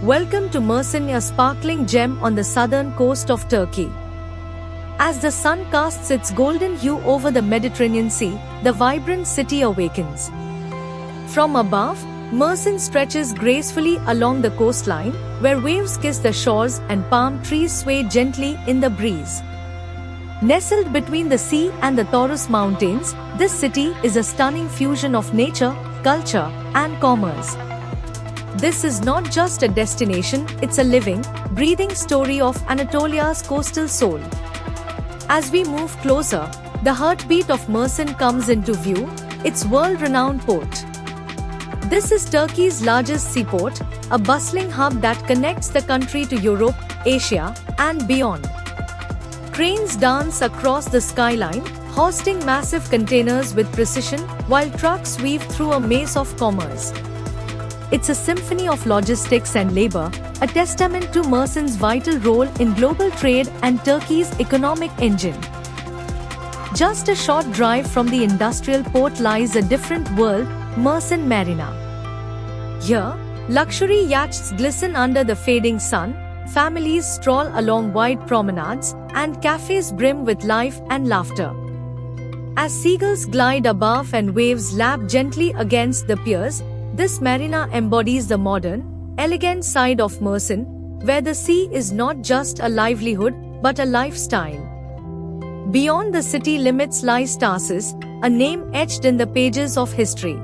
Welcome to Mersin, a sparkling gem on the southern coast of Turkey. As the sun casts its golden hue over the Mediterranean Sea, the vibrant city awakens. From above, Mersin stretches gracefully along the coastline, where waves kiss the shores and palm trees sway gently in the breeze. Nestled between the sea and the Taurus Mountains, this city is a stunning fusion of nature, culture, and commerce. This is not just a destination, it's a living, breathing story of Anatolia's coastal soul. As we move closer, the heartbeat of Mersin comes into view, its world-renowned port. This is Turkey's largest seaport, a bustling hub that connects the country to Europe, Asia, and beyond. Cranes dance across the skyline, hoisting massive containers with precision, while trucks weave through a maze of commerce. It's a symphony of logistics and labor, a testament to Mersin's vital role in global trade and Turkey's economic engine. Just a short drive from the industrial port lies a different world, Mersin Marina. Here, luxury yachts glisten under the fading sun, families stroll along wide promenades, and cafes brim with life and laughter. As seagulls glide above and waves lap gently against the piers, this marina embodies the modern, elegant side of Mersin, where the sea is not just a livelihood but a lifestyle. Beyond the city limits lies Tarsus, a name etched in the pages of history.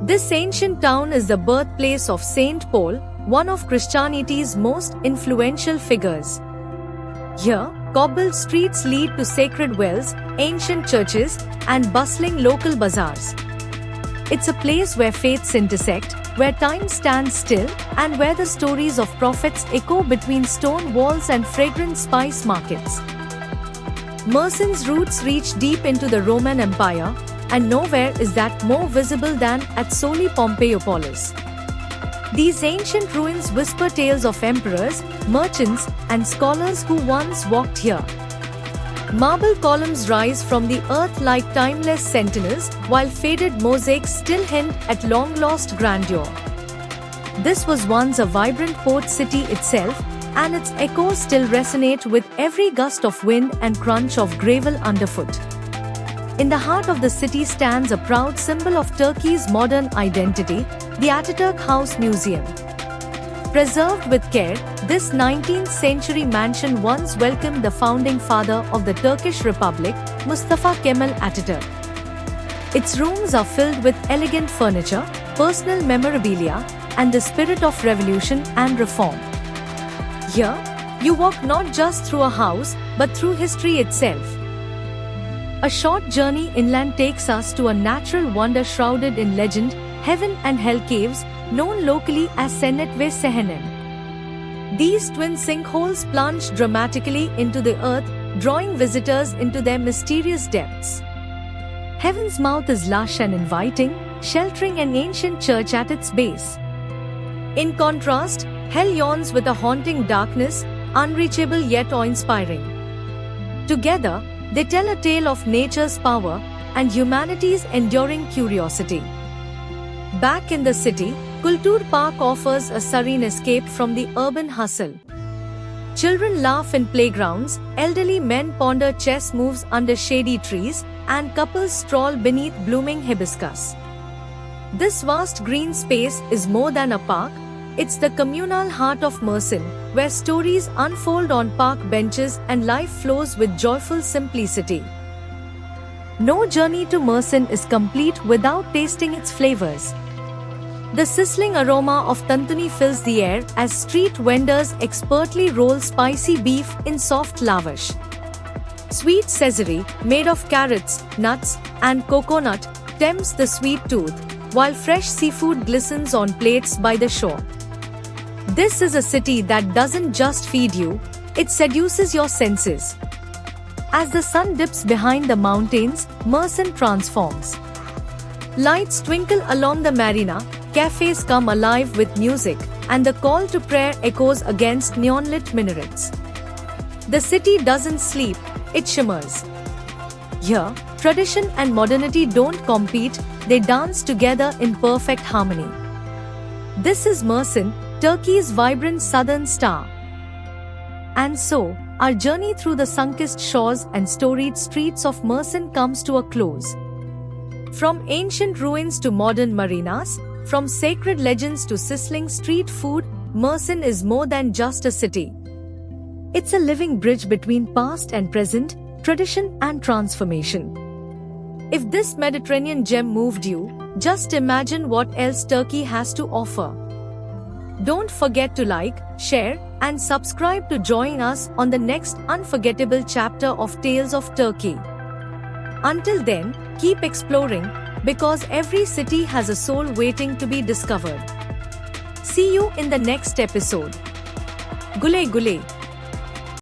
This ancient town is the birthplace of Saint Paul, one of Christianity's most influential figures. Here, cobbled streets lead to sacred wells, ancient churches, and bustling local bazaars. It's a place where faiths intersect, where time stands still, and where the stories of prophets echo between stone walls and fragrant spice markets. Mersin's roots reach deep into the Roman Empire, and nowhere is that more visible than at Soli Pompeiopolis. These ancient ruins whisper tales of emperors, merchants, and scholars who once walked here. Marble columns rise from the earth like timeless sentinels, while faded mosaics still hint at long-lost grandeur. This was once a vibrant port city itself, and its echoes still resonate with every gust of wind and crunch of gravel underfoot. In the heart of the city stands a proud symbol of Turkey's modern identity, the Ataturk House Museum. Preserved with care, this 19th-century mansion once welcomed the founding father of the Turkish Republic, Mustafa Kemal Ataturk. Its rooms are filled with elegant furniture, personal memorabilia, and the spirit of revolution and reform. Here, you walk not just through a house, but through history itself. A short journey inland takes us to a natural wonder shrouded in legend, Heaven and Hell caves, known locally as Cennet ve Cehennem. These twin sinkholes plunge dramatically into the earth, drawing visitors into their mysterious depths. Heaven's mouth is lush and inviting, sheltering an ancient church at its base. In contrast, Hell yawns with a haunting darkness, unreachable yet awe-inspiring. Together, they tell a tale of nature's power and humanity's enduring curiosity. Back in the city, Kultur Park offers a serene escape from the urban hustle. Children laugh in playgrounds, elderly men ponder chess moves under shady trees, and couples stroll beneath blooming hibiscus. This vast green space is more than a park, it's the communal heart of Mersin, where stories unfold on park benches and life flows with joyful simplicity. No journey to Mersin is complete without tasting its flavors. The sizzling aroma of tantuni fills the air as street vendors expertly roll spicy beef in soft lavash. Sweet sesame, made of carrots, nuts, and coconut, tempts the sweet tooth, while fresh seafood glistens on plates by the shore. This is a city that doesn't just feed you, it seduces your senses. As the sun dips behind the mountains, Mersin transforms. Lights twinkle along the marina, cafes come alive with music, and the call to prayer echoes against neon-lit minarets. The city doesn't sleep, it shimmers. Here, tradition and modernity don't compete, they dance together in perfect harmony. This is Mersin, Turkey's vibrant southern star. And so, our journey through the sun-kissed shores and storied streets of Mersin comes to a close. From ancient ruins to modern marinas, from sacred legends to sizzling street food, Mersin is more than just a city. It's a living bridge between past and present, tradition and transformation. If this Mediterranean gem moved you, just imagine what else Turkey has to offer. Don't forget to like, share, and subscribe to join us on the next unforgettable chapter of Tales of Turkey. Until then, keep exploring, because every city has a soul waiting to be discovered. See you in the next episode. Gule Gule.